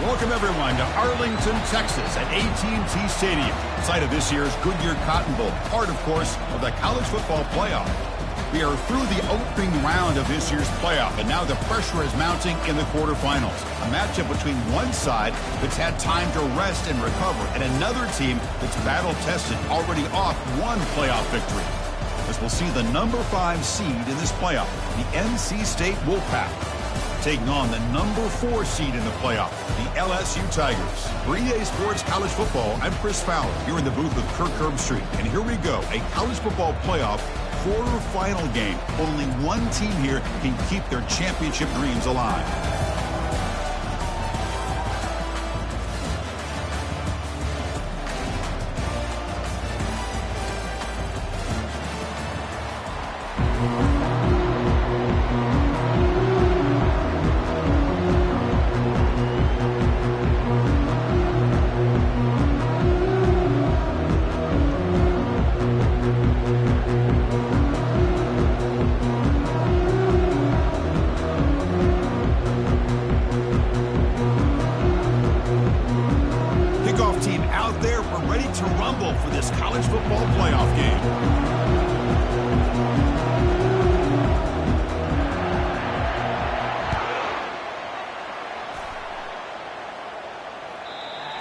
Welcome, everyone, to Arlington, Texas at AT&T Stadium, site of this year's Goodyear Cotton Bowl, part, of course, of the college football playoff. We are through the opening round of this year's playoff, and now the pressure is mounting in the quarterfinals. A matchup between one side that's had time to rest and recover, and another team that's battle-tested, already off one playoff victory. As we'll see the number 5 seed in this playoff, the NC State Wolfpack, taking on the number 4 seed in the playoff, the LSU Tigers. For EA Sports College Football, I'm Chris Fowler, here in the booth with Kirk Herbstreit. And here we go, a college football playoff quarterfinal game. Only one team here can keep their championship dreams alive.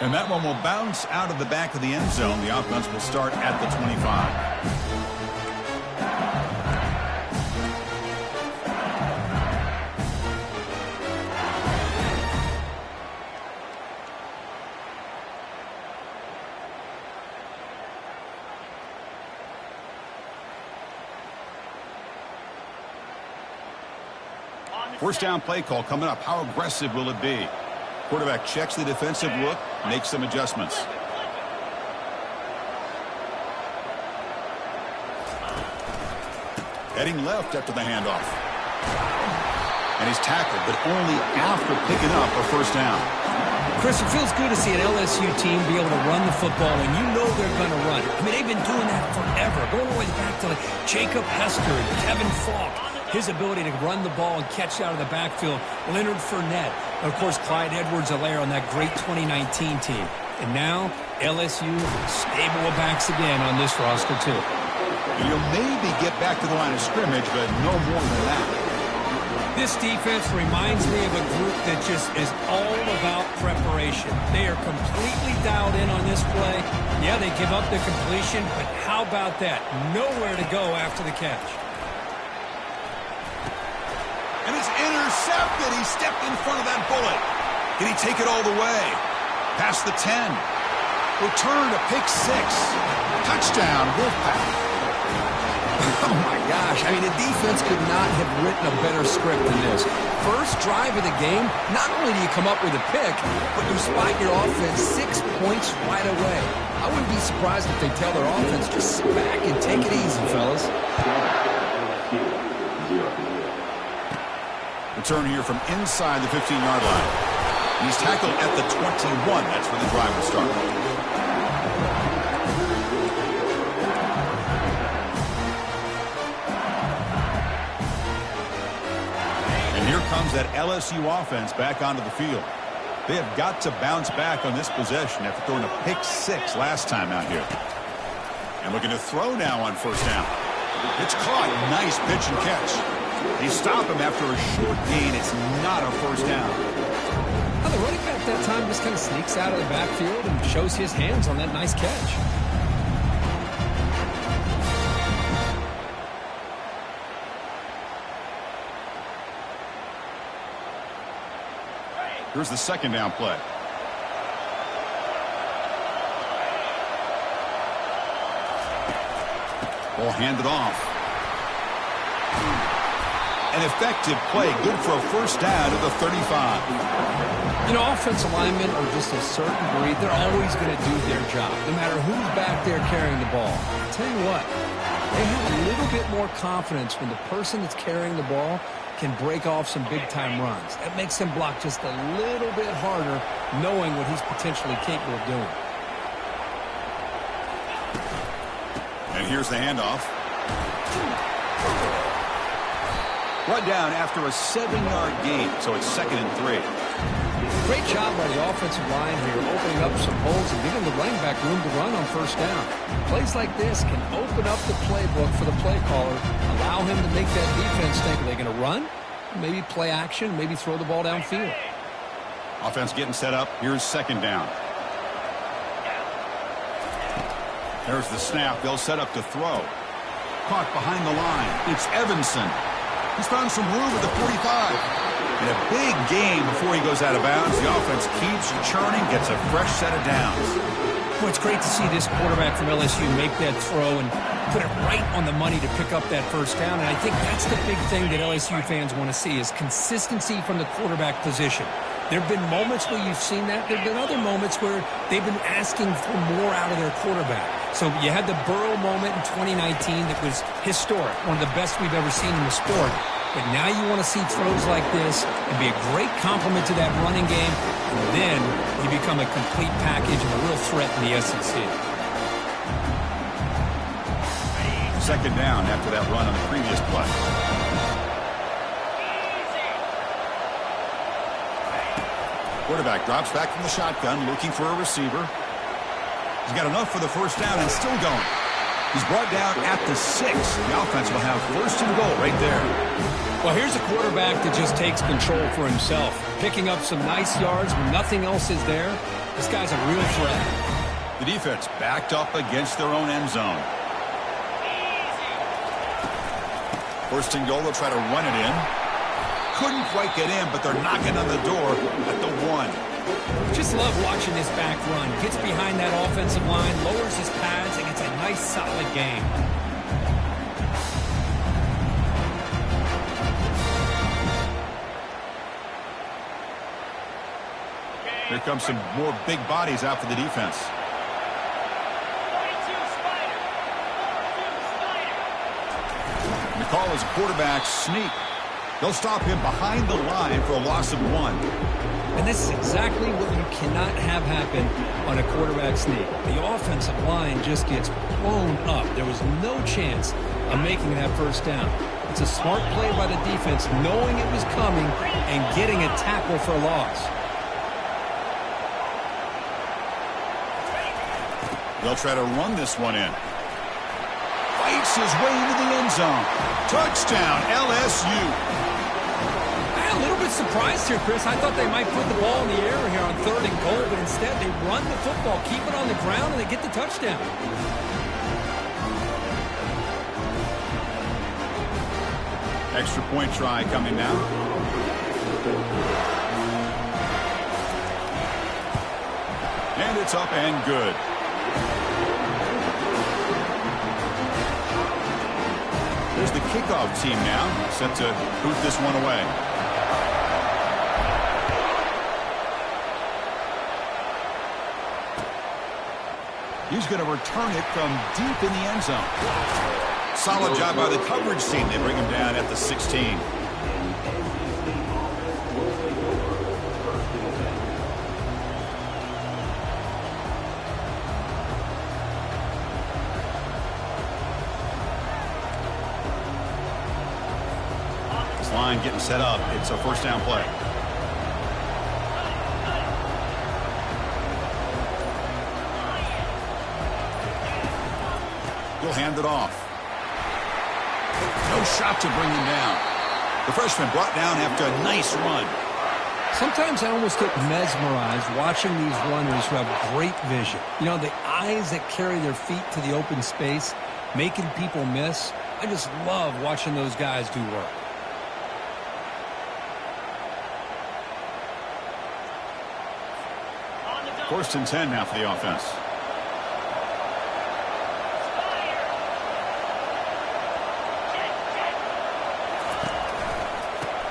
And that one will bounce out of the back of the end zone. The offense will start at the 25. First down play call coming up. How aggressive will it be? Quarterback checks the defensive look, makes some adjustments. Heading left after the handoff. And he's tackled, but only after picking up a first down. Chris, it feels good to see an LSU team be able to run the football when you know they're going to run. I mean, they've been doing that forever, going all the way back to like Jacob Hester and Kevin Falk. His ability to run the ball and catch out of the backfield, Leonard Fournette, and of course Clyde Edwards-Helaire on that great 2019 team. And now LSU stable of backs again on this roster too. You'll maybe get back to the line of scrimmage, but no more than that. This defense reminds me of a group that just is all about preparation. They are completely dialed in on this play. Yeah, they give up the completion, but how about that? Nowhere to go after the catch. And it's intercepted. He stepped in front of that bullet. Can he take it all the way? Past the 10. Return to pick 6. Touchdown, Wolfpack. Oh, my gosh. I mean, the defense could not have written a better script than this. First drive of the game, not only do you come up with a pick, but you spike your offense 6 points right away. I wouldn't be surprised if they tell their offense, just sit back and take it easy, fellas. Return here from inside the 15-yard line. He's tackled at the 21. That's where the drive will start. And here comes that LSU offense back onto the field. They have got to bounce back on this possession after throwing a pick 6 last time out here. And looking to throw now on first down. It's caught. Nice pitch and catch. They stop him after a short gain. It's not a first down. Well, the running back that time just kind of sneaks out of the backfield and shows his hands on that nice catch. Here's the second down play. Ball handed off. An effective play, good for a first down at the 35. You know, offensive linemen are just a certain breed. They're always going to do their job, no matter who's back there carrying the ball. I'll tell you what, they have a little bit more confidence when the person that's carrying the ball can break off some big-time runs. That makes them block just a little bit harder, knowing what he's potentially capable of doing. And here's the handoff. Brought down after a 7-yard gain, so it's 2nd and 3. Great job by the offensive line here, opening up some holes and giving the running back room to run on first down. Plays like this can open up the playbook for the play caller, allow him to make that defense think, are they going to run? Maybe play action, maybe throw the ball downfield. Offense getting set up. Here's second down. There's the snap. They'll set up to throw. Caught behind the line. It's Evanson. He's found some room at the 45. In a big game before he goes out of bounds, the offense keeps churning, gets a fresh set of downs. Well, it's great to see this quarterback from LSU make that throw and put it right on the money to pick up that first down. And I think that's the big thing that LSU fans want to see is consistency from the quarterback position. There have been moments where you've seen that. There have been other moments where they've been asking for more out of their quarterback. So you had the Burrow moment in 2019 that was historic, one of the best we've ever seen in the sport. But now you want to see throws like this and be a great complement to that running game, and then you become a complete package and a real threat in the SEC. Second down after that run on the previous play. Quarterback drops back from the shotgun, looking for a receiver. He's got enough for the first down and still going. He's brought down at the 6. The offense will have first and goal right there. Well, here's a quarterback that just takes control for himself, picking up some nice yards when nothing else is there. This guy's a real threat. The defense backed up against their own end zone. First and goal, they'll try to run it in. Couldn't quite get in, but they're knocking on the door at the 1. Just love watching this back run. Gets behind that offensive line, lowers his pads, and gets a nice, solid gain. Here comes some more big bodies out for the defense. The call is a quarterback sneak. They'll stop him behind the line for a loss of 1. And this is exactly what you cannot have happen on a quarterback sneak. The offensive line just gets blown up. There was no chance of making that first down. It's a smart play by the defense, knowing it was coming and getting a tackle for a loss. They'll try to run this one in. Fights his way into the end zone. Touchdown, LSU. I'm a little bit surprised here, Chris. I thought they might put the ball in the air here on 3rd and goal, but instead they run the football, keep it on the ground, and they get the touchdown. Extra point try coming now. And it's up and good. There's the kickoff team now, set to boot this one away. He's going to return it from deep in the end zone. Solid job by the coverage team. They bring him down at the 16. This line getting set up. It's a first down play. He'll hand it off. No shot to bring him down. The freshman brought down after a nice run. Sometimes I almost get mesmerized watching these runners who have great vision. You know, the eyes that carry their feet to the open space, making people miss. I just love watching those guys do work. First and 10 now for the offense.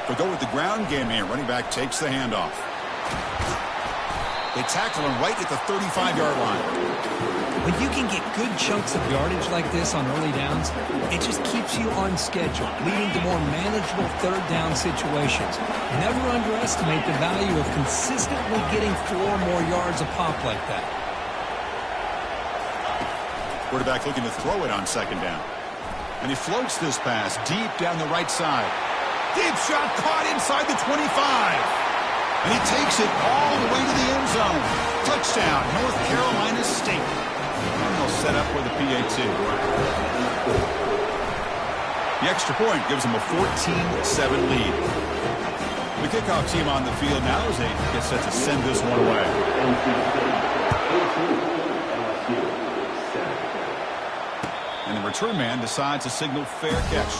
They'll go with the ground game here. Running back takes the handoff. They tackle him right at the 35-yard line. When you can get good chunks of yardage like this on early downs, it just keeps you on schedule, leading to more manageable third down situations. Never underestimate the value of consistently getting 4 more yards a pop like that. Quarterback looking to throw it on second down. And he floats this pass deep down the right side. Deep shot caught inside the 25. And he takes it all the way to the end zone. Touchdown, North Carolina State. And they'll set up with a PAT. The extra point gives them a 14-7 lead. The kickoff team on the field now as they get set to send this one away. And the return man decides to signal fair catch.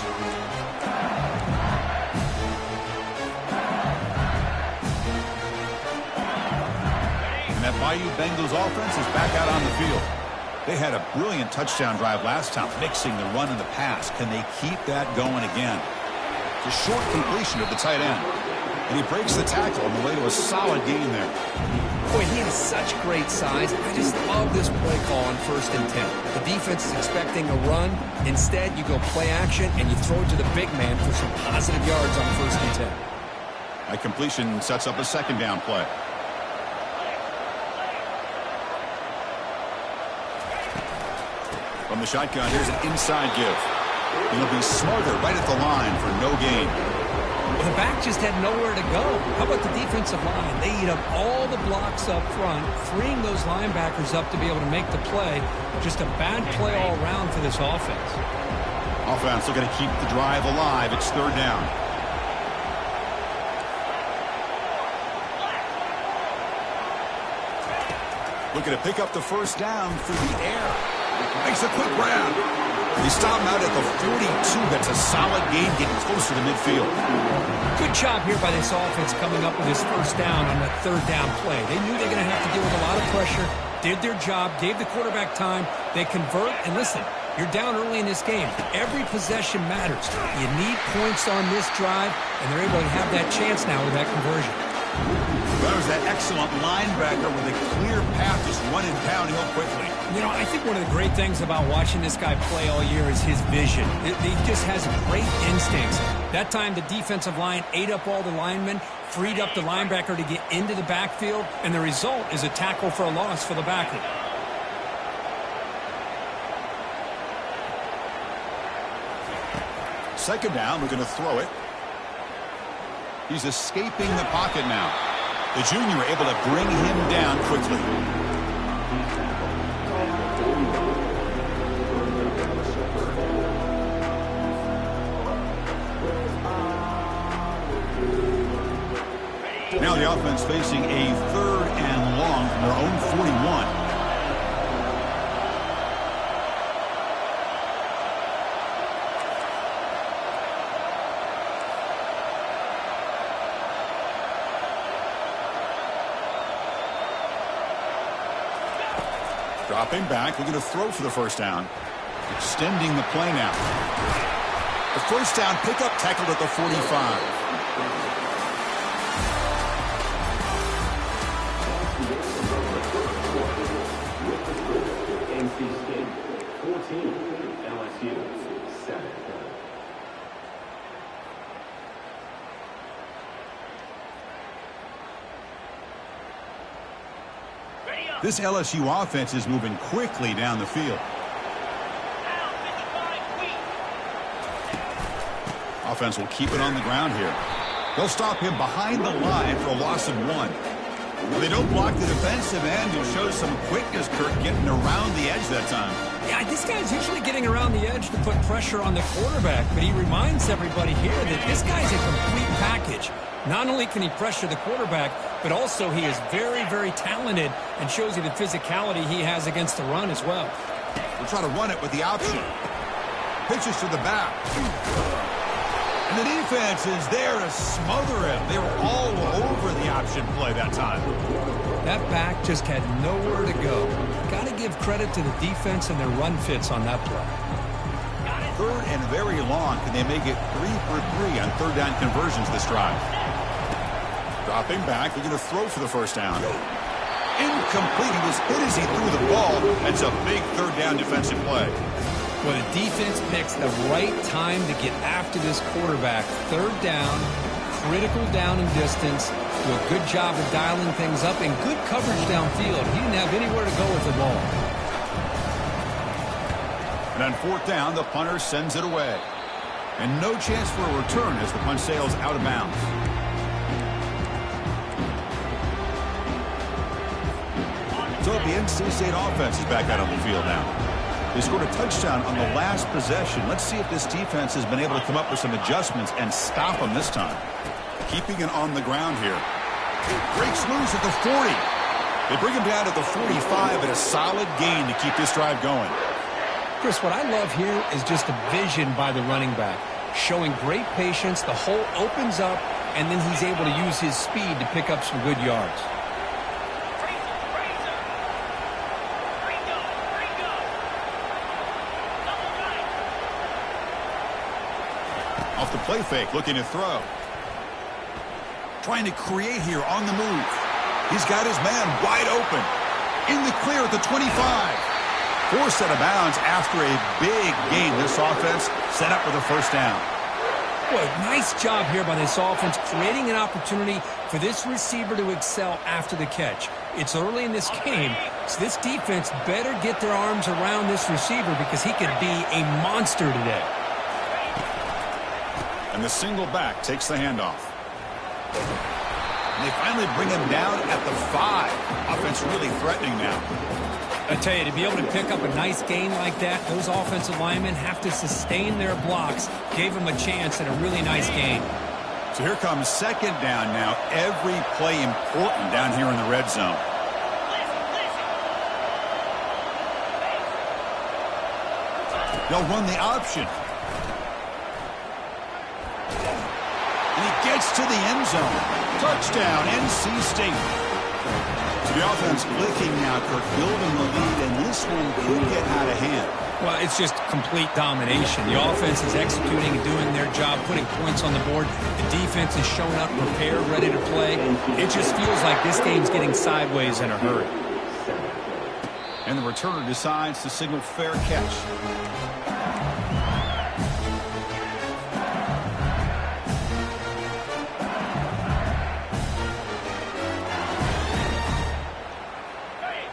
And that Bayou Bengals offense is back out on the field. They had a brilliant touchdown drive last time, mixing the run and the pass. Can they keep that going again? It's a short completion of the tight end. And he breaks the tackle on the way to a solid gain there. Boy, he has such great size. I just love this play call on 1st and 10. The defense is expecting a run. Instead, you go play action, and you throw it to the big man for some positive yards on 1st and 10. That completion sets up a second down play. From the shotgun, here's an inside give. He'll be smarter right at the line for no gain. Well, the back just had nowhere to go. How about the defensive line? They eat up all the blocks up front, freeing those linebackers up to be able to make the play. Just a bad play all around for this offense. Offense looking to keep the drive alive. It's 3rd down. Looking to pick up the 1st down through the air. Makes a quick grab. He stopped him out at the 42. That's a solid gain, getting closer to midfield. Good job here by this offense coming up with his 1st down on that 3rd down play. They knew they were going to have to deal with a lot of pressure, did their job, gave the quarterback time. They convert, and listen, you're down early in this game. Every possession matters. You need points on this drive, and they're able to have that chance now with that conversion. That was that excellent linebacker with a clear path, just running downhill quickly. You know, I think one of the great things about watching this guy play all year is his vision. He just has great instincts. That time, the defensive line ate up all the linemen, freed up the linebacker to get into the backfield, and the result is a tackle for a loss for the backer. Second down, we're going to throw it. He's escaping the pocket now. The junior able to bring him down quickly. Now the offense facing a 3rd and long from their own 41. Dropping back, we're going to throw for the 1st down. Extending the play now. The 1st down pickup tackled at the 45. NC State 14, LSU 7. This LSU offense is moving quickly down the field. Offense will keep it on the ground here. They'll stop him behind the line for a loss of 1. They don't block the defensive end, who shows some quickness, Kirk, getting around the edge that time. Yeah, this guy's usually getting around the edge to put pressure on the quarterback, but he reminds everybody here that this guy's a complete package. Not only can he pressure the quarterback, but also he is very, very talented and shows you the physicality he has against the run as well. We'll try to run it with the option. Pitches to the back. And the defense is there to smother him. They were all over the option play that time. That back just had nowhere to go. Got to give credit to the defense and their run fits on that play. 3rd and very long. Can they make it 3 for 3 on 3rd down conversions this drive? Dropping back. They're going to throw for the 1st down. Incomplete. He was hit as he threw the ball. That's a big 3rd down defensive play. Well, the defense picks the right time to get after this quarterback. 3rd down, critical down and distance. Do a good job of dialing things up and good coverage downfield. He didn't have anywhere to go with the ball. And on 4th down, the punter sends it away. And no chance for a return as the punt sails out of bounds. So the NC State offense is back out on the field now. They scored a touchdown on the last possession. Let's see if this defense has been able to come up with some adjustments and stop them this time. Keeping it on the ground here. Breaks loose at the 40. They bring him down to the 45 and a solid gain to keep this drive going. Chris, what I love here is just the vision by the running back. Showing great patience, the hole opens up, and then he's able to use his speed to pick up some good yards. Off the play fake, looking to throw. Trying to create here on the move. He's got his man wide open. In the clear at the 25. Forced out of bounds after a big gain. This offense set up with a first down. Boy, nice job here by this offense, creating an opportunity for this receiver to excel after the catch. It's early in this game, so this defense better get their arms around this receiver because he could be a monster today. And the single back takes the handoff. And they finally bring him down at the 5. Offense really threatening now. I tell you, to be able to pick up a nice gain like that, those offensive linemen have to sustain their blocks. Gave them a chance at a really nice gain. So here comes second down now. Every play important down here in the red zone. They'll run the option. And he gets to the end zone. Touchdown, NC State. So the offense clicking now, Kirk, building the lead, and this one could get out of hand. Well, it's just complete domination. The offense is executing and doing their job, putting points on the board. The defense is showing up, prepared, ready to play. It just feels like this game's getting sideways in a hurry. And the returner decides to signal fair catch.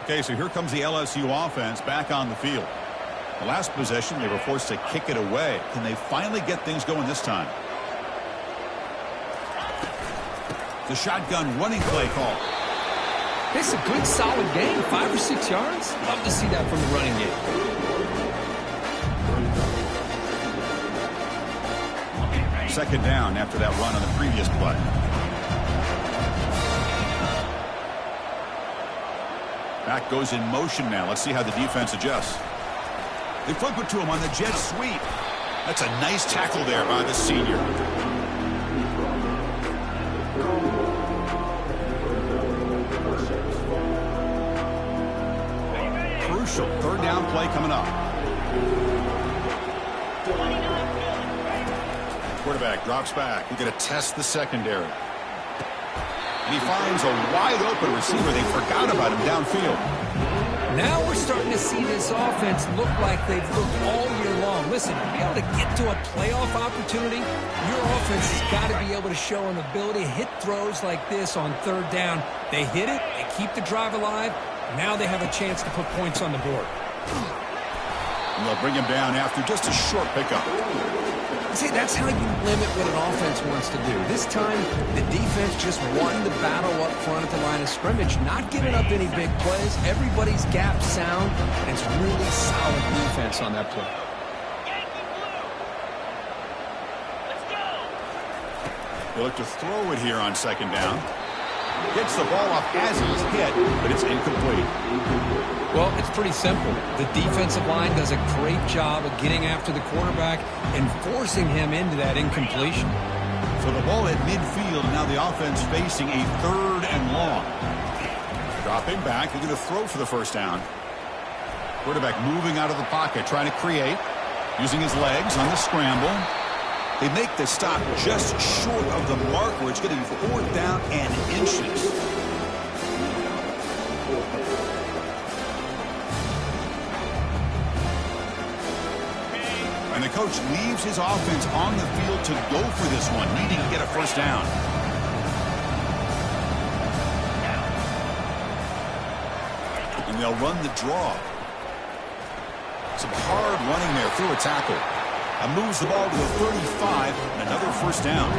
Okay, so here comes the LSU offense back on the field. The last possession, they were forced to kick it away. Can they finally get things going this time? The shotgun running play call. It's a good, solid game. 5 or 6 yards. Love to see that from the running game. Second down after that run on the previous play. Back goes in motion now. Let's see how the defense adjusts. They flip it to him on the jet sweep. That's a nice tackle there by the senior. Crucial third down play coming up. Quarterback drops back. We're going to test the secondary. And he finds a wide-open receiver. They forgot about him downfield. Now we're starting to see this offense look like they've looked all year long. Listen, to be able to get to a playoff opportunity, your offense has got to be able to show an ability to hit throws like this on third down. They hit it, they keep the drive alive. Now they have a chance to put points on the board. And they'll bring him down after just a short pickup. See, that's how you limit what an offense wants to do. This time, the defense just won the battle up front at the line of scrimmage, not giving up any big plays. Everybody's gap sound, and it's really solid defense on that play. They look to throw it here on second down. Gets the ball off as he's hit, but it's incomplete. Well, it's pretty simple. The defensive line does a great job of getting after the quarterback and forcing him into that incompletion. So the ball at midfield, and now the offense facing a third and long. Dropping back, they're going to throw for the first down. Quarterback moving out of the pocket, trying to create, using his legs on the scramble. They make the stop just short of the mark where it's going to be 4th down and inches. And the coach leaves his offense on the field to go for this one, needing to get a first down. And they'll run the draw. Some hard running there through a tackle. Moves the ball to the 35, and another first down.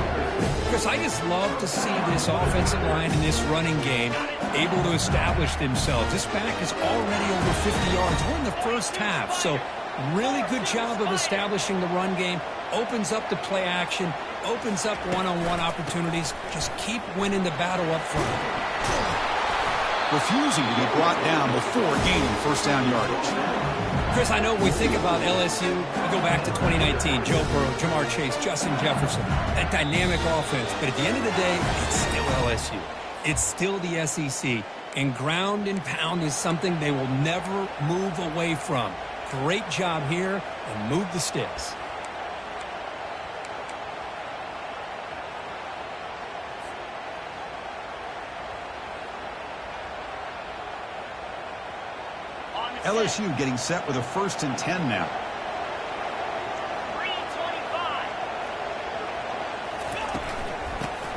Because I just love to see this offensive line in this running game able to establish themselves. This back is already over 50 yards. We're in the first half, so really good job of establishing the run game. Opens up the play action, opens up one-on-one opportunities. Just keep winning the battle up front. Refusing to be brought down before gaining first down yardage. Chris, I know when we think about LSU, we go back to 2019, Joe Burrow, Jamar Chase, Justin Jefferson, that dynamic offense. But at the end of the day, it's still LSU. It's still the SEC. And ground and pound is something they will never move away from. Great job here, and move the sticks. LSU getting set with a 1st and 10 now.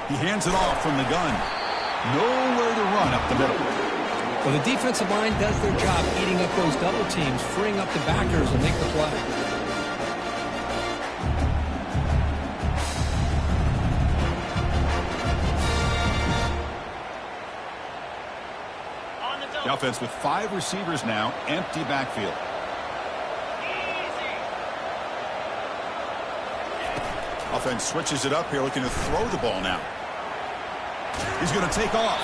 He hands it off from the gun. Nowhere to run up the middle. Well, the defensive line does their job eating up those double teams, freeing up the backers and make the play. The offense with 5 receivers now, empty backfield. Offense switches it up here, looking to throw the ball now. He's going to take off.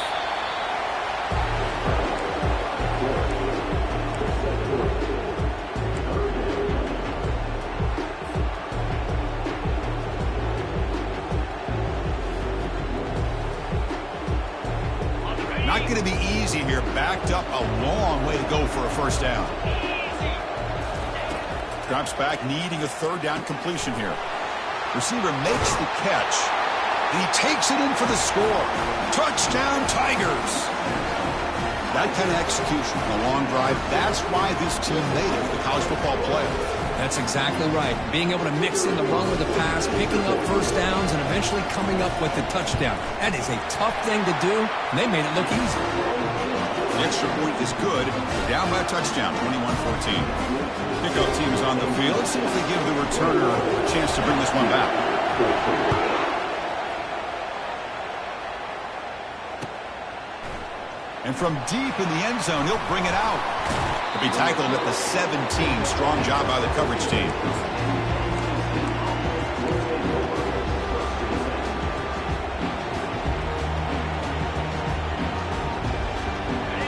Not going to be easy here. Backed up a long way to go for a first down. Drops back, needing a 3rd down completion here. Receiver makes the catch, and he takes it in for the score. Touchdown, Tigers. That kind of execution on a long drive, that's why this team made it for the college football playoff. That's exactly right. Being able to mix in the run with the pass, picking up first downs, and eventually coming up with the touchdown. That is a tough thing to do, and they made it look easy. The extra point is good. Down by a touchdown, 21-14. Pickup team is on the field. Let's see if they give the returner a chance to bring this one back. And from deep in the end zone, he'll bring it out. He'll be tackled at the 17. Strong job by the coverage team.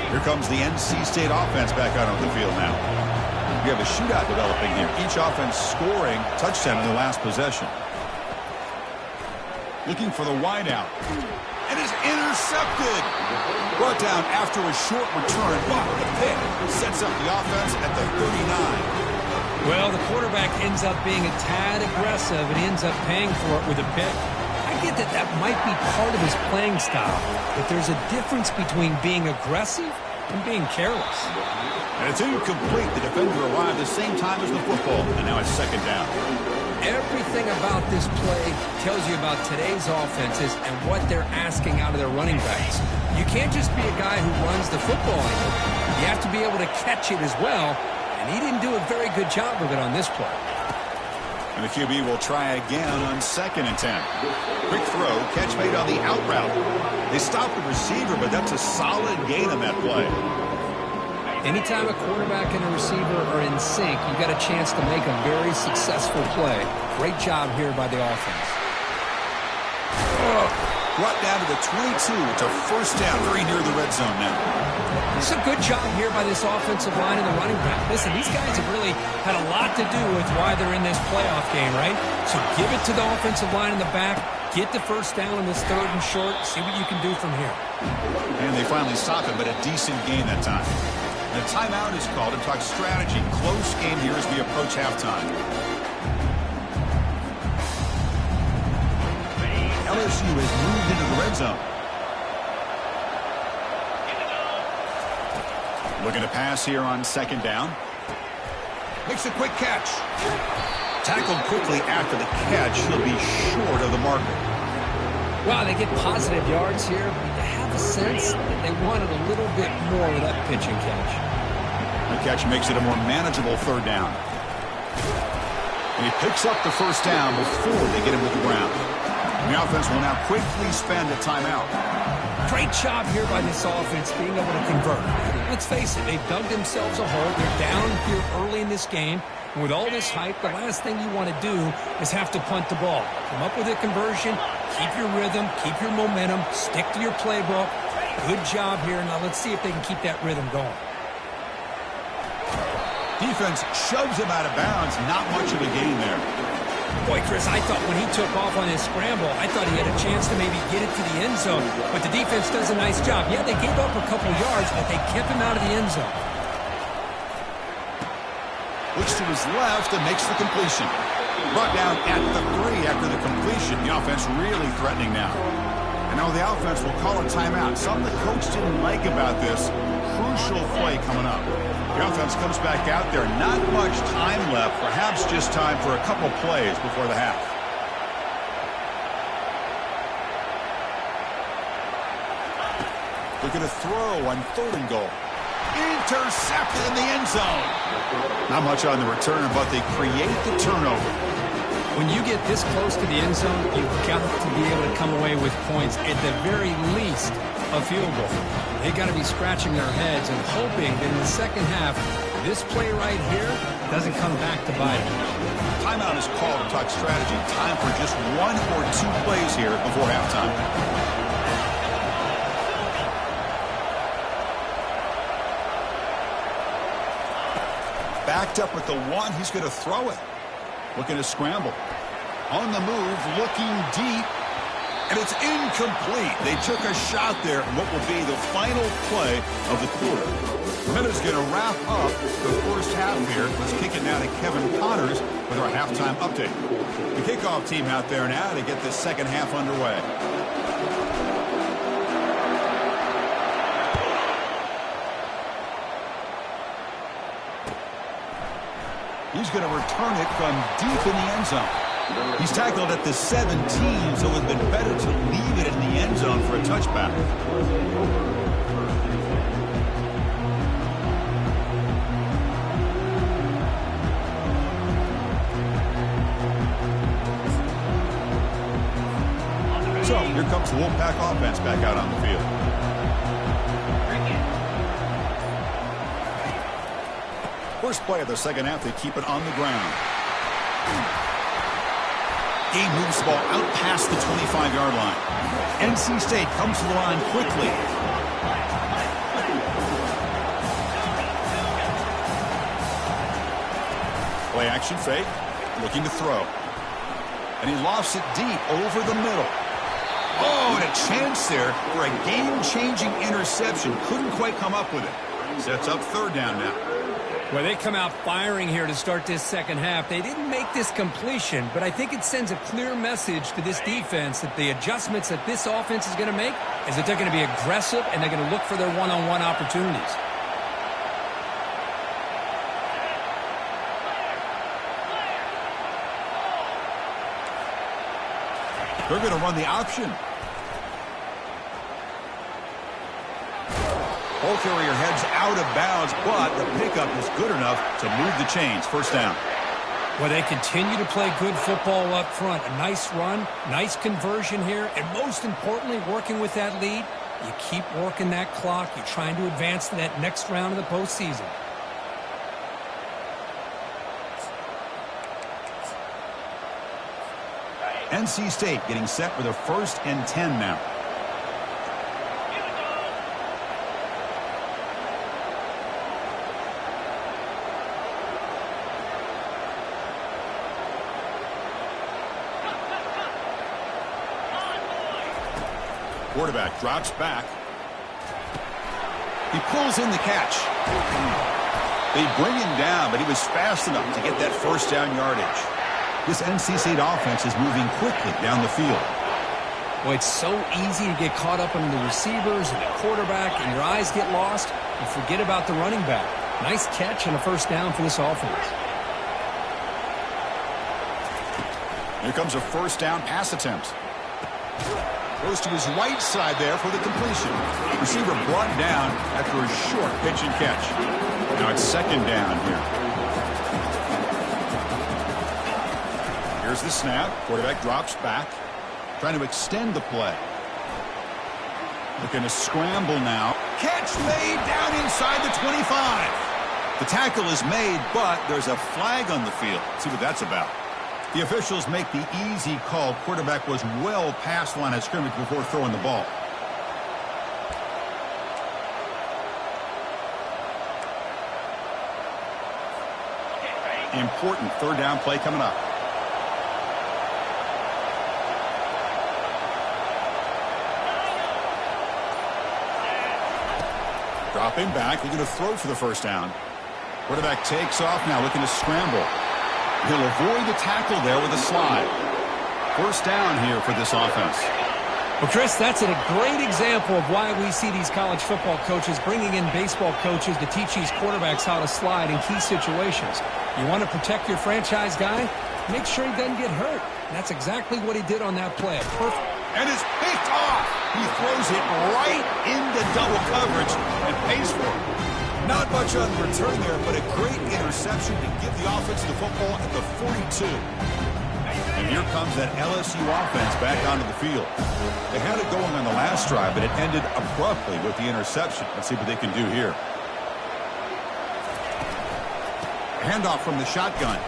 Here comes the NC State offense back out on the field now. We have a shootout developing here. Each offense scoring touchdown in the last possession. Looking for the wideout. And is intercepted. Brought down after a short return, but the pick sets up the offense at the 39. Well, the quarterback ends up being a tad aggressive and ends up paying for it with a pick. I get that that might be part of his playing style, but there's a difference between being aggressive and being careless. And it's incomplete. The defender arrived at the same time as the football, and now it's 2nd down. Everything about this play tells you about today's offenses and what they're asking out of their running backs. You can't just be a guy who runs the football anymore. You have to be able to catch it as well, and he didn't do a very good job of it on this play. And the QB will try again on 2nd and 10. Quick throw, catch made on the out route. They stop the receiver, but that's a solid gain on that play. Anytime a quarterback and a receiver are in sync, you've got a chance to make a very successful play. Great job here by the offense. Brought down to the 22. It's a first down, very near the red zone now. It's a good job here by this offensive line and the running back. Listen, these guys have really had a lot to do with why they're in this playoff game, right? So give it to the offensive line in the back. Get the first down on this 3rd and short. See what you can do from here. And they finally stop it, but a decent gain that time. And a timeout is called to talk strategy. Close game here as we approach halftime. LSU has moved into the red zone. Looking to pass here on 2nd down. Makes a quick catch. Tackled quickly after the catch. He'll be short of the marker. Wow, they get positive yards here, but you have a sense that they wanted a little bit more of that pitch and catch. The catch makes it a more manageable 3rd down. And he picks up the first down before they get him to the ground. And the offense will now quickly spend a timeout. Great job here by this offense being able to convert. Let's face it, they've dug themselves a hole. They're down here early in this game. And with all this hype, the last thing you want to do is have to punt the ball. Come up with a conversion, keep your rhythm, keep your momentum, stick to your playbook. Good job here. Now let's see if they can keep that rhythm going. Defense shoves him out of bounds. Not much of a gain there. Boy, Chris, I thought when he took off on his scramble, I thought he had a chance to maybe get it to the end zone. But the defense does a nice job. Yeah, they gave up a couple yards, but they kept him out of the end zone. Looks to his left and makes the completion. Brought down at the 3 after the completion. The offense really threatening now. And now the offense will call a timeout. Something the coach didn't like about this. Crucial play coming up. The offense comes back out there. Not much time left. Perhaps just time for a couple plays before the half. They're going to throw on 3rd and goal. Intercepted in the end zone. Not much on the return, but they create the turnover. When you get this close to the end zone, you've got to be able to come away with points, at the very least, a field goal. They got to be scratching their heads and hoping that in the second half, this play right here doesn't come back to bite them. Timeout is called to talk strategy. Time for just 1 or 2 plays here before halftime. Backed up at the 1, he's going to throw it. Looking to scramble. On the move, looking deep. And it's incomplete. They took a shot there in what will be the final play of the quarter. Minute's going to wrap up the first half here. Let's kick it now to Kevin Connors with our halftime update. The kickoff team out there now to get this second half underway. He's going to return it from deep in the end zone. He's tackled at the 17, so it would have been better to leave it in the end zone for a touchback. So here comes the Wolfpack offense back out on the field. First play of the second half, they keep it on the ground. Game moves the ball out past the 25-yard line. NC State comes to the line quickly. Play action fake, looking to throw. And he lofts it deep over the middle. Oh, and a chance there for a game-changing interception. Couldn't quite come up with it. Sets up 3rd down now. Well, they come out firing here to start this second half. They didn't make this completion, but I think it sends a clear message to this defense that the adjustments that this offense is going to make is that they're going to be aggressive and they're going to look for their one-on-one opportunities. They're going to run the option. Ball carrier heads out of bounds, but the pickup is good enough to move the chains. First down. Well, they continue to play good football up front. A nice run, nice conversion here, and most importantly, working with that lead, you keep working that clock. You're trying to advance to that next round of the postseason. NC State getting set with a 1st and 10 now. Quarterback drops back. He pulls in the catch. They bring him down, but he was fast enough to get that first down yardage. This NC State offense is moving quickly down the field. Boy, it's so easy to get caught up in the receivers and the quarterback, and your eyes get lost. You forget about the running back. Nice catch and a first down for this offense. Here comes a first down pass attempt. Goes to his right side there for the completion. Receiver brought down after a short pitch and catch. Now it's 2nd down here. Here's the snap. Quarterback drops back, trying to extend the play. Looking to scramble now. Catch made down inside the 25. The tackle is made, but there's a flag on the field. Let's see what that's about. The officials make the easy call. Quarterback was well past the line of scrimmage before throwing the ball. Important third down play coming up. Dropping back, looking to throw for the first down. Quarterback takes off now, looking to scramble. He'll avoid the tackle there with a slide. First down here for this offense. Well, Chris, that's a great example of why we see these college football coaches bringing in baseball coaches to teach these quarterbacks how to slide in key situations. You want to protect your franchise guy? Make sure he doesn't get hurt. And that's exactly what he did on that play. Perfect. And it's picked off. He throws it right into double coverage and pays for it. Not much on the return there, but a great interception to give the offense the football at the 42. And here comes that LSU offense back onto the field. They had it going on the last drive, but it ended abruptly with the interception. Let's see what they can do here. Handoff from the shotgun.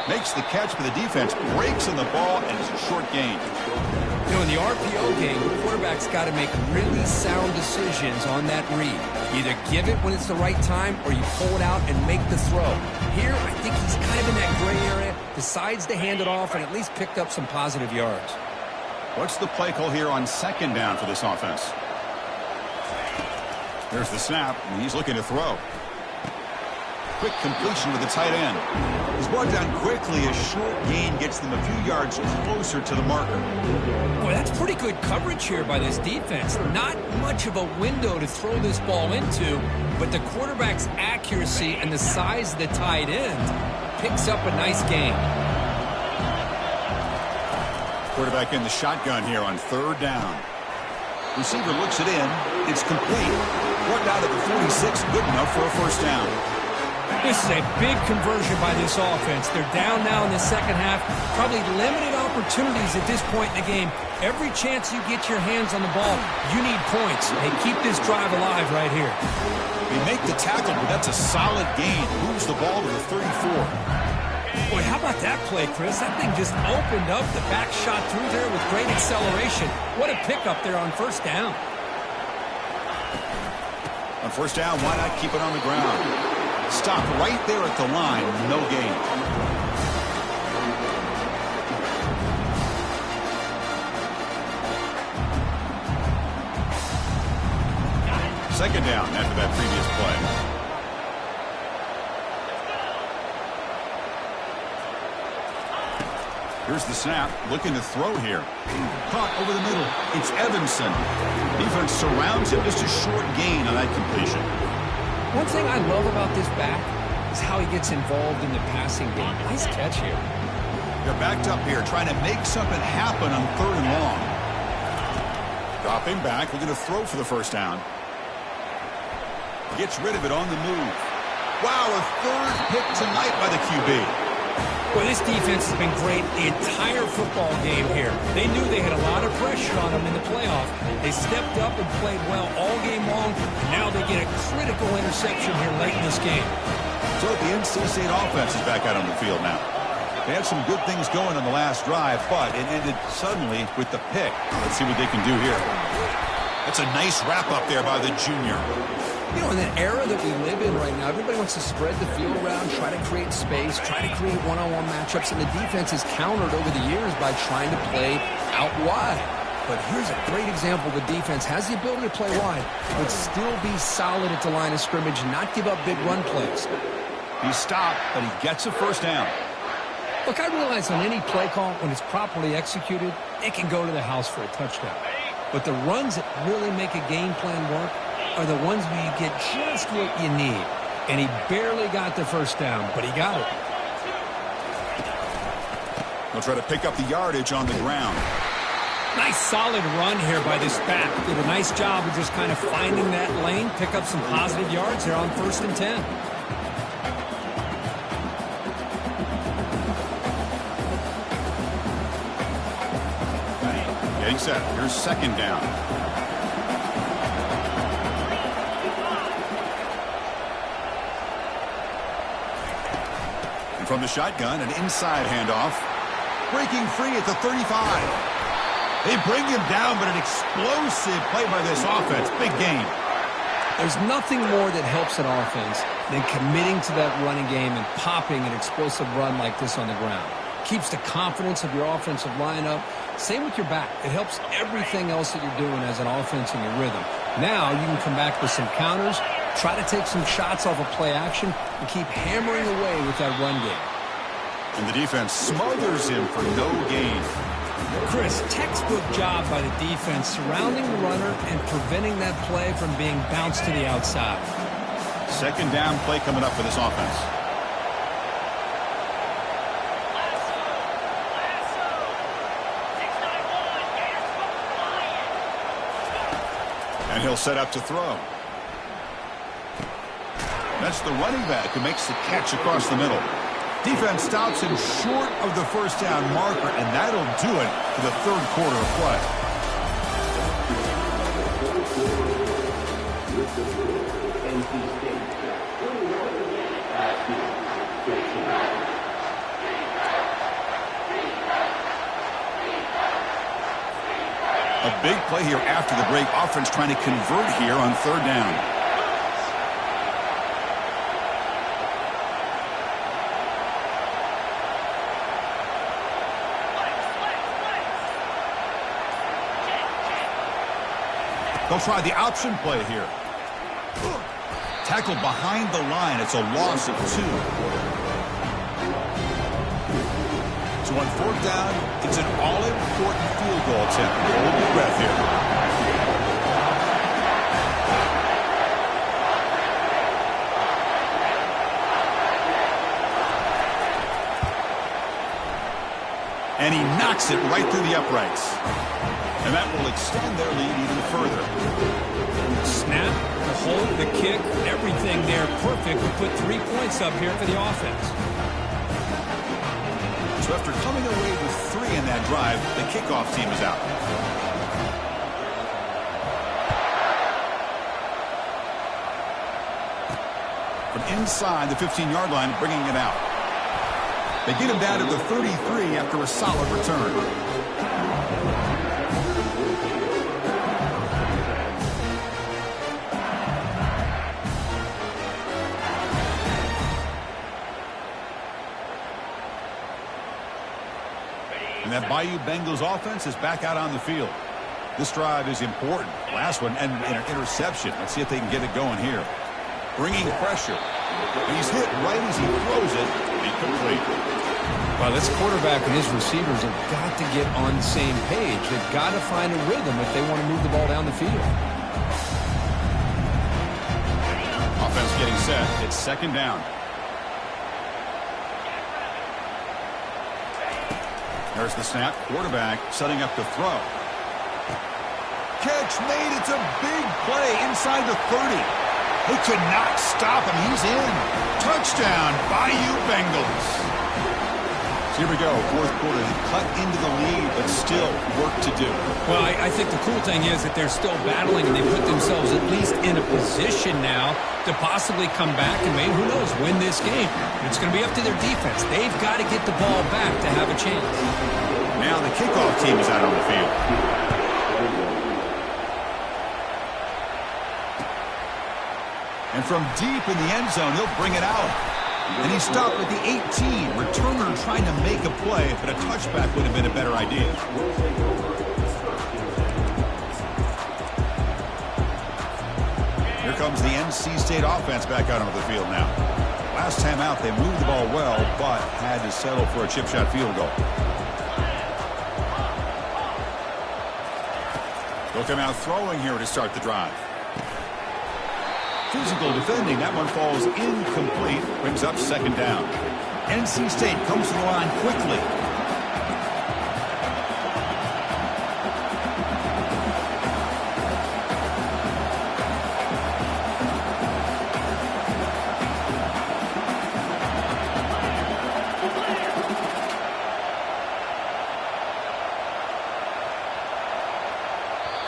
Makes the catch, but the defense breaks on the ball, and it's a short gain. You know, in the RPO game, the quarterback's got to make really sound decisions on that read. Either give it when it's the right time, or you pull it out and make the throw. Here, I think he's kind of in that gray area, decides to hand it off, and at least picked up some positive yards. What's the play call here on second down for this offense? There's the snap, and he's looking to throw. Quick completion with the tight end. He's brought down quickly. A short gain gets them a few yards closer to the marker. Boy, that's pretty good coverage here by this defense. Not much of a window to throw this ball into, but the quarterback's accuracy and the size of the tight end picks up a nice gain. Quarterback in the shotgun here on third down. Receiver looks it in. It's complete. Brought down at the 46. Good enough for a first down. This is a big conversion by this offense. They're down now in the second half. Probably limited opportunities at this point in the game. Every chance you get your hands on the ball, you need points. They keep this drive alive right here. They make the tackle, but that's a solid gain. Moves the ball to the 34. Boy, how about that play, Chris? That thing just opened up. The back shot through there with great acceleration. What a pickup there on first down. On first down, why not keep it on the ground? Stop right there at the line. No gain. Second down after that previous play. Here's the snap. Looking to throw here. Caught over the middle. It's Evanson. Defense surrounds him. Just a short gain on that completion. One thing I love about this back is how he gets involved in the passing game. Nice catch here. They're backed up here, trying to make something happen on third and long. Dropping back, looking to throw for the first down. Gets rid of it on the move. Wow, a third pick tonight by the QB. Well, this defense has been great the entire football game here. They knew they had a lot of pressure on them in the playoff. They stepped up and played well all game long. And now they get a critical interception here late in this game. So the NC State offense is back out on the field now. They had some good things going on the last drive, but it ended suddenly with the pick. Let's see what they can do here. That's a nice wrap up there by the junior. You know, in the era that we live in right now, everybody wants to spread the field around, try to create space, try to create one-on-one matchups, and the defense is countered over the years by trying to play out wide. But here's a great example. The defense has the ability to play wide, but still be solid at the line of scrimmage and not give up big run plays. He stopped, but he gets a first down. Look, I realize on any play call, when it's properly executed, it can go to the house for a touchdown. But the runs that really make a game plan work are the ones where you get just what you need. And he barely got the first down, but he got it. He'll try to pick up the yardage on the ground. Nice solid run here by this back. Did a nice job of just kind of finding that lane, pick up some positive yards there on 1st and 10. Getting set. Here's second down. And from the shotgun, an inside handoff. Breaking free at the 35. They bring him down, but an explosive play by this offense. Big game. There's nothing more that helps an offense than committing to that running game and popping an explosive run like this on the ground. Keeps the confidence of your offensive lineup. Same with your back. It helps everything else that you're doing as an offense in your rhythm. Now you can come back with some counters, try to take some shots off of play action, and keep hammering away with that run game. And the defense smothers him for no gain. Chris, textbook job by the defense surrounding the runner and preventing that play from being bounced to the outside. Second down play coming up for this offense. And he'll set up to throw. That's the running back who makes the catch across the middle. Defense stops him short of the first down marker, and that'll do it for the third quarter of play. A big play here after the break. Offense trying to convert here on third down. They'll try the option play here. Tackled behind the line. It's a loss of 2. So on fourth down, it's an all-important field goal attempt. Hold your breath here. And he knocks it right through the uprights. And that will extend their lead even further. Snap, the hold, the kick, everything there perfect to put 3 points up here for the offense. So after coming away with 3 in that drive, the kickoff team is out. From inside the 15-yard line, bringing it out. They get him down to the 33 after a solid return. And that Bayou Bengals offense is back out on the field. This drive is important. Last one, and an interception. Let's see if they can get it going here. Bringing pressure. And he's hit right as he throws it. Incomplete. Well, this quarterback and his receivers have got to get on the same page. They've got to find a rhythm if they want to move the ball down the field. Offense getting set. It's second down. There's the snap. Quarterback setting up to throw. Catch made. It's a big play inside the 30. They could not stop him. He's in. Touchdown, Bayou Bengals. So here we go. Fourth quarter. They cut into the lead, but still work to do. Well, I think the cool thing is that they're still battling, and they put themselves at least in a position now to possibly come back and maybe, who knows, win this game. It's going to be up to their defense. They've got to get the ball back to have a chance. Now the kickoff team is out on the field. And from deep in the end zone, he'll bring it out. And he stopped at the 18. Returner trying to make a play, but a touchback would have been a better idea. Here comes the NC State offense back out onto the field now. Last time out, they moved the ball well, but had to settle for a chip shot field goal. They'll come out throwing here to start the drive. Physical defending. That one falls incomplete. Brings up second down. NC State comes to the line quickly.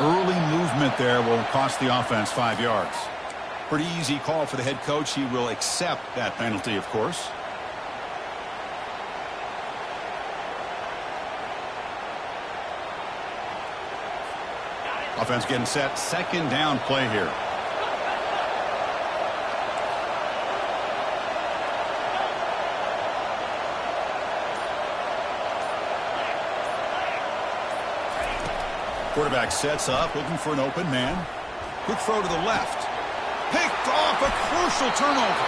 Early movement there will cost the offense 5 yards. Pretty easy call for the head coach. He will accept that penalty, of course. Offense getting set. Second down play here. Quarterback sets up, looking for an open man. Quick throw to the left. Picked off, a crucial turnover.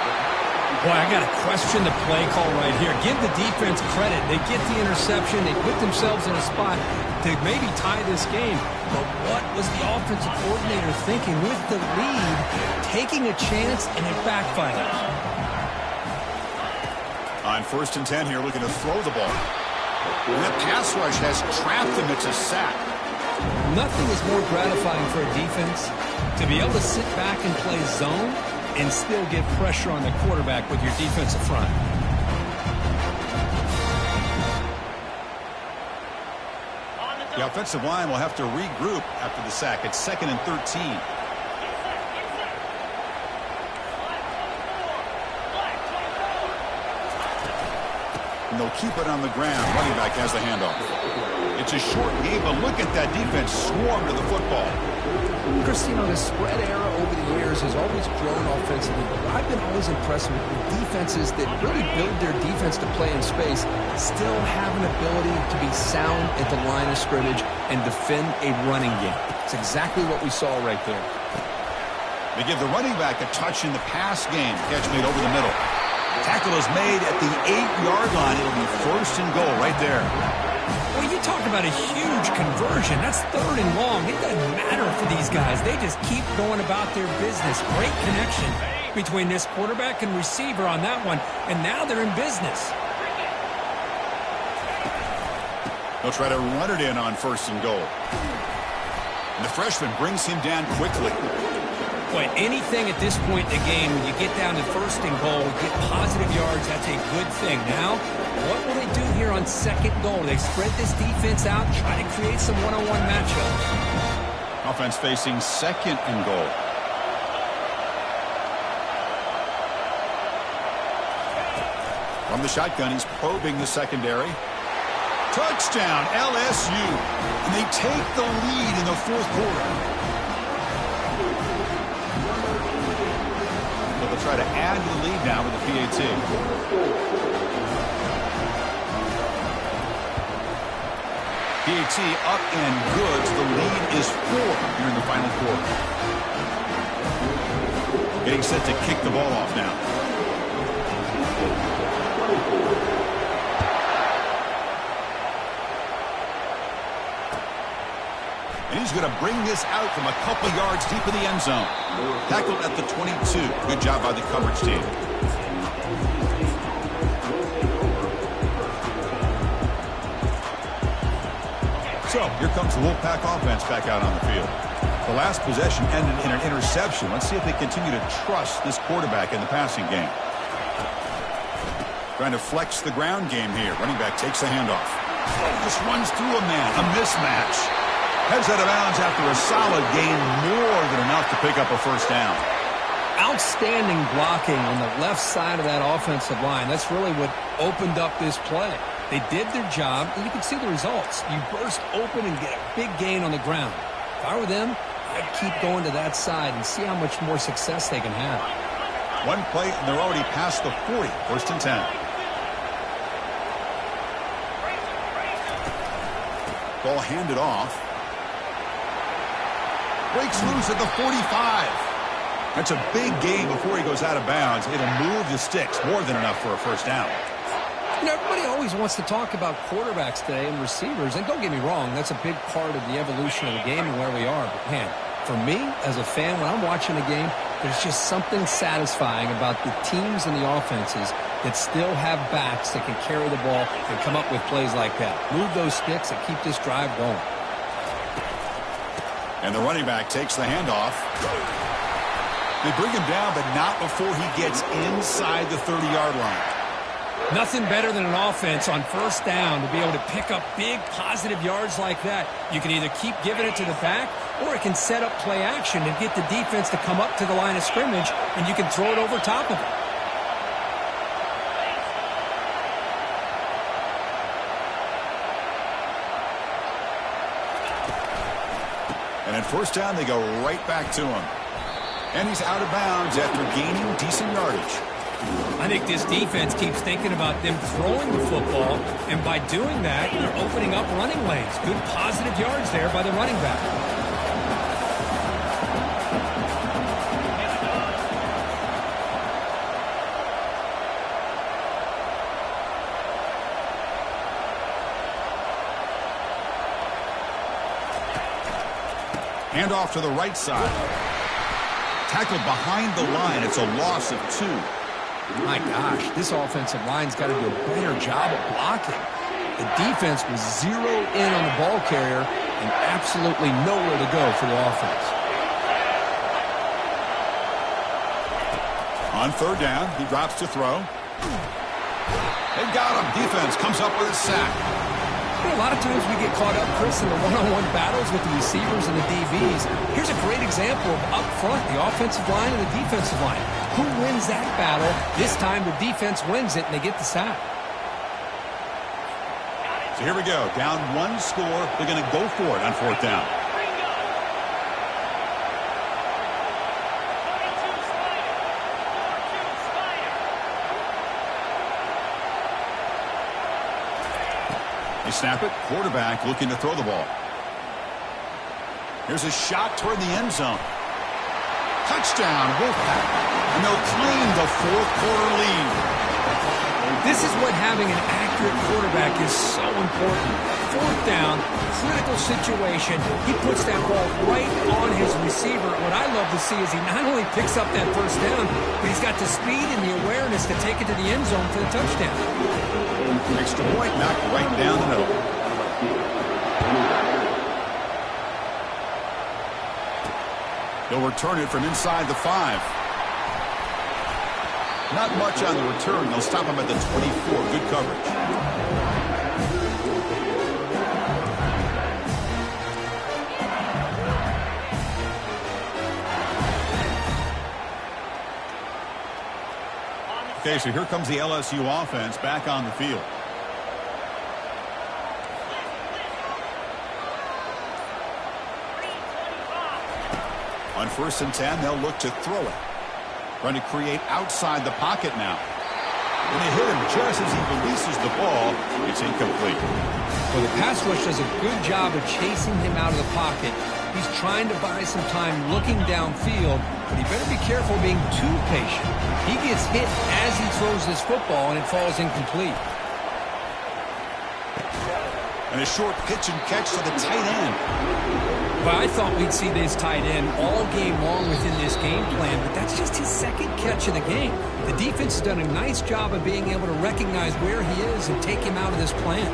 Boy, I got to question the play call right here. Give the defense credit. They get the interception. They put themselves in a spot to maybe tie this game. But what was the offensive coordinator thinking with the lead, taking a chance, and it backfired? On 1st and 10 here, looking to throw the ball. And that pass rush has trapped him. It's a sack. Nothing is more gratifying for a defense to be able to sit back and play zone and still get pressure on the quarterback with your defensive front. The offensive line will have to regroup after the sack. It's 2nd and 13. And they'll keep it on the ground. Running back has the handoff. It's a short game, but look at that defense swarm to the football. Christine, the spread era over the years has always grown offensively, but I've been always impressed with defenses that really build their defense to play in space, still have an ability to be sound at the line of scrimmage and defend a running game. It's exactly what we saw right there. They give the running back a touch in the pass game. Catch made over the middle. Tackle is made at the 8-yard line. It'll be 1st and goal right there. Well, you talk about a huge conversion. That's 3rd and long. It doesn't matter for these guys. They just keep going about their business. Great connection between this quarterback and receiver on that one. And now they're in business. They'll try to run it in on 1st and goal. And the freshman brings him down quickly. Boy, anything at this point in the game, when you get down to 1st and goal, get positive yards, that's a good thing. Now, what will they do here on 2nd goal? They spread this defense out, try to create some one-on-one matchups. Offense facing 2nd and goal. From the shotgun, he's probing the secondary. Touchdown, LSU. And they take the lead in the 4th quarter. They'll try to add to the lead now with the PAT. PAT up and good. So the lead is 4 here in the final quarter. Getting set to kick the ball off now. And he's going to bring this out from a couple yards deep in the end zone. Tackled at the 22. Good job by the coverage team. So here comes the Wolfpack offense back out on the field. The last possession ended in an interception. Let's see if they continue to trust this quarterback in the passing game. Trying to flex the ground game here. Running back takes the handoff. Just runs through a man. A mismatch. Heads out of bounds after a solid gain, more than enough to pick up a 1st down. Outstanding blocking on the left side of that offensive line. That's really what opened up this play. They did their job, and you can see the results. You burst open and get a big gain on the ground. If I were them, I'd keep going to that side and see how much more success they can have. One play, and they're already past the 40. 1st and 10. Ball handed off. Breaks loose at the 45. That's a big gain before he goes out of bounds. It'll move the sticks. More than enough for a 1st down. You know, everybody always wants to talk about quarterbacks today and receivers. And don't get me wrong, that's a big part of the evolution of the game and where we are. But, man, for me, as a fan, when I'm watching a game, there's just something satisfying about the teams and the offenses that still have backs that can carry the ball and come up with plays like that. Move those sticks and keep this drive going. And the running back takes the handoff. They bring him down, but not before he gets inside the 30-yard line. Nothing better than an offense on 1st down to be able to pick up big positive yards like that. You can either keep giving it to the back or it can set up play action and get the defense to come up to the line of scrimmage, and you can throw it over top of it. And at first down, they go right back to him. And he's out of bounds after gaining decent yardage. I think this defense keeps thinking about them throwing the football, and by doing that, they're opening up running lanes. Good positive yards there by the running back. Handoff to the right side. Tackled behind the line. It's a loss of 2. My gosh, this offensive line's got to do a better job of blocking. The defense was zeroed in on the ball carrier and absolutely nowhere to go for the offense. On third down, he drops to throw. They got him. Defense comes up with a sack. A lot of times we get caught up, Chris, in the one-on-one battles with the receivers and the DBs. Here's a great example of up front, the offensive line and the defensive line. Who wins that battle? This time the defense wins it, and they get the sack. So here we go. Down 1 score. They're going to go for it on fourth down. They snap it. Quarterback looking to throw the ball. Here's a shot toward the end zone. Touchdown, Wolfpack. And they'll claim the fourth-quarter lead. This is what having an accurate quarterback is so important. Fourth down, critical situation. He puts that ball right on his receiver. What I love to see is he not only picks up that first down, but he's got the speed and the awareness to take it to the end zone for the touchdown. Extra point knocked right down the middle. They'll return it from inside the 5. Not much on the return. They'll stop him at the 24. Good coverage. Okay, so here comes the LSU offense back on the field. On 1st and 10, they'll look to throw it. Trying to create outside the pocket now. When they hit him just as he releases the ball, it's incomplete. Well, the pass rush does a good job of chasing him out of the pocket. He's trying to buy some time looking downfield, but he better be careful being too patient. He gets hit as he throws this football, and it falls incomplete. And a short pitch and catch to the tight end. Well, I thought we'd see this tight end all game long within this game plan, but that's just his second catch of the game. The defense has done a nice job of being able to recognize where he is and take him out of this plan.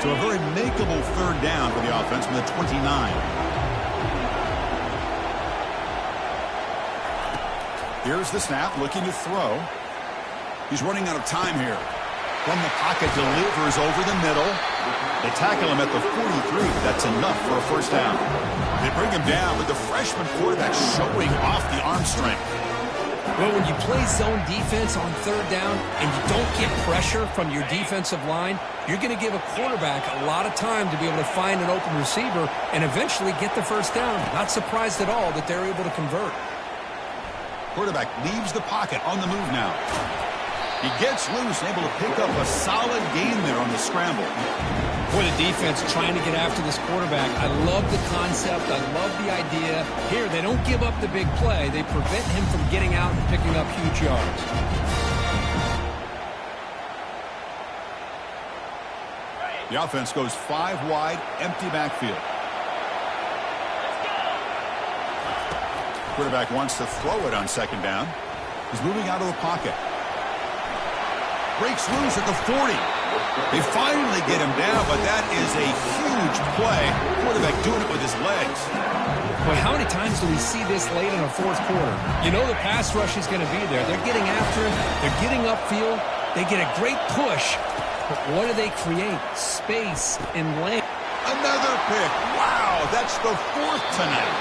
So a very makeable third down for the offense from the 29. Here's the snap, looking to throw. He's running out of time here. From the pocket, delivers over the middle. They tackle him at the 43. That's enough for a first down. They bring him down with the freshman quarterback showing off the arm strength. Well, when you play zone defense on third down and you don't get pressure from your defensive line, you're going to give a quarterback a lot of time to be able to find an open receiver and eventually get the first down. Not surprised at all that they're able to convert. Quarterback leaves the pocket on the move now. He gets loose and able to pick up a solid gain there on the scramble. Boy, the defense trying to get after this quarterback. I love the concept. I love the idea. Here, they don't give up the big play. They prevent him from getting out and picking up huge yards. The offense goes 5 wide, empty backfield. Quarterback wants to throw it on second down. He's moving out of the pocket. Breaks loose at the 40. They finally get him down, but that is a huge play. Quarterback doing it with his legs. Boy, how many times do we see this late in a fourth quarter? You know the pass rush is going to be there. They're getting after him. They're getting upfield. They get a great push, But what do they create? Space and lane. Another pick. Wow, that's the 4th tonight.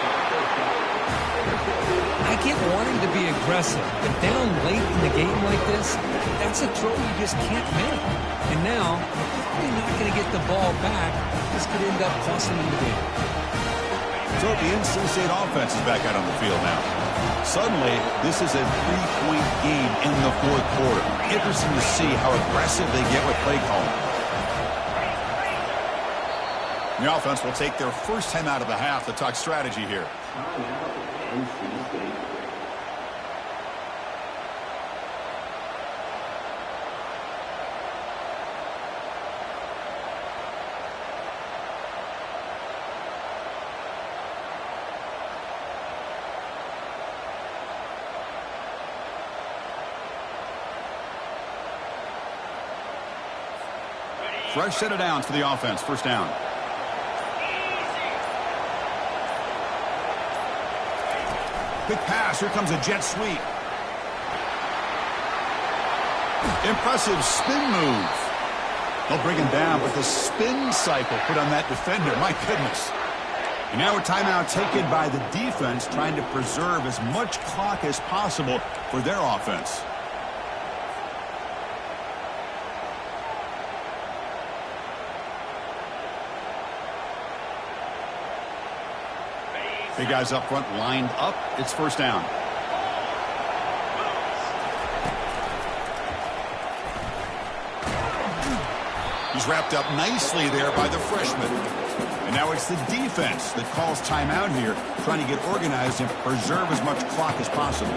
I get wanting to be aggressive, but down late in the game like this, that's a throw you just can't make. And now, you're probably not going to get the ball back. This could end up costing you the game. So the NC State offense is back out on the field now. Suddenly, this is a 3-point game in the 4th quarter. Interesting to see how aggressive they get with play calling. The offense will take their first time out of the half to talk strategy here. Timeout, NC State. Fresh set of downs for the offense. First down. Quick pass. Here comes a jet sweep. Impressive spin move. They'll bring him down, but the spin cycle put on that defender. My goodness. And now a timeout taken by the defense, trying to preserve as much clock as possible for their offense. Big guys up front lined up. It's first down. He's wrapped up nicely there by the freshman. And now it's the defense that calls timeout here, trying to get organized and preserve as much clock as possible.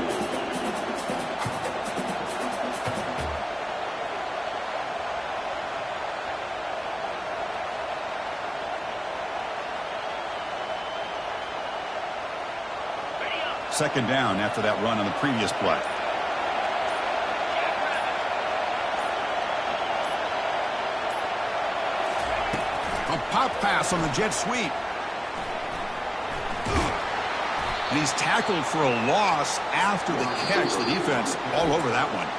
Second down after that run on the previous play. A pop pass on the jet sweep. And he's tackled for a loss after the catch. The defense all over that one.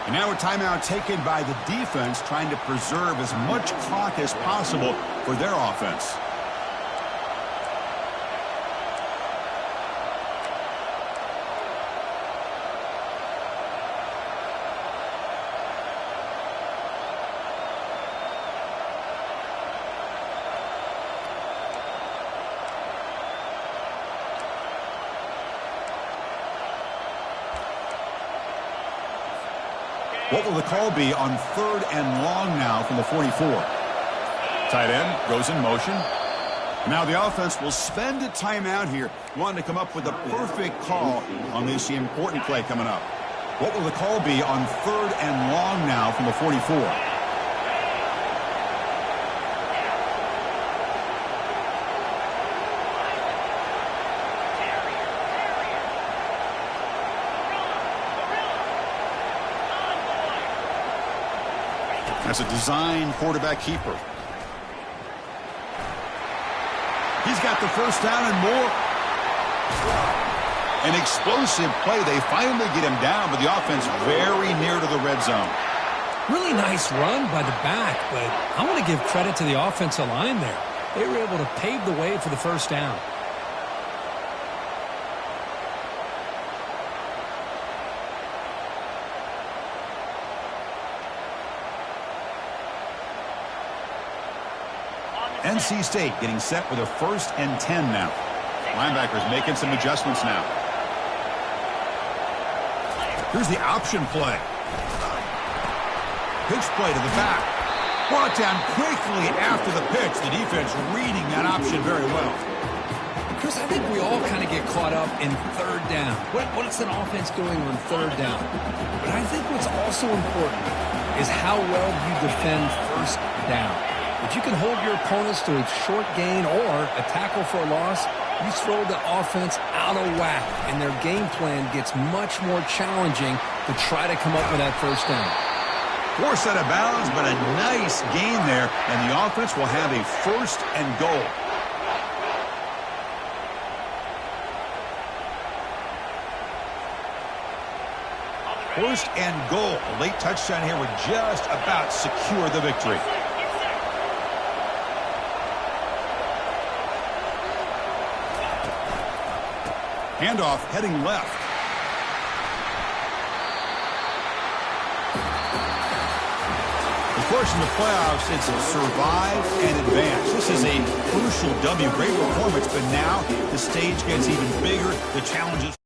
And now a timeout taken by the defense, trying to preserve as much clock as possible for their offense. What will the call be on 3rd and long now from the 44? Tight end goes in motion. Now the offense will spend a timeout here, wanting to come up with a perfect call on this important play coming up. What will the call be on 3rd and long now from the 44? That's a design quarterback keeper. He's got the first down and more. An explosive play. They finally get him down, but the offense very near to the red zone. Really nice run by the back, but I want to give credit to the offensive line there. They were able to pave the way for the first down. NC State getting set with a 1st and 10 now. Linebackers making some adjustments now. Here's the option play. Pitch play to the back. Brought down quickly after the pitch. The defense reading that option very well. Chris, I think we all kind of get caught up in 3rd down. What's an offense doing on 3rd down? But I think what's also important is how well you defend 1st down. If you can hold your opponents to a short gain or a tackle for a loss, you throw the offense out of whack, and their game plan gets much more challenging to try to come up with that first down. Forced out of bounds, but a nice gain there, and the offense will have a 1st and goal. First and goal. A late touchdown here would just about secure the victory. Handoff heading left. Of course, in the playoffs, it's survive and advance. This is a crucial W. Great performance, but now the stage gets even bigger. The challenges.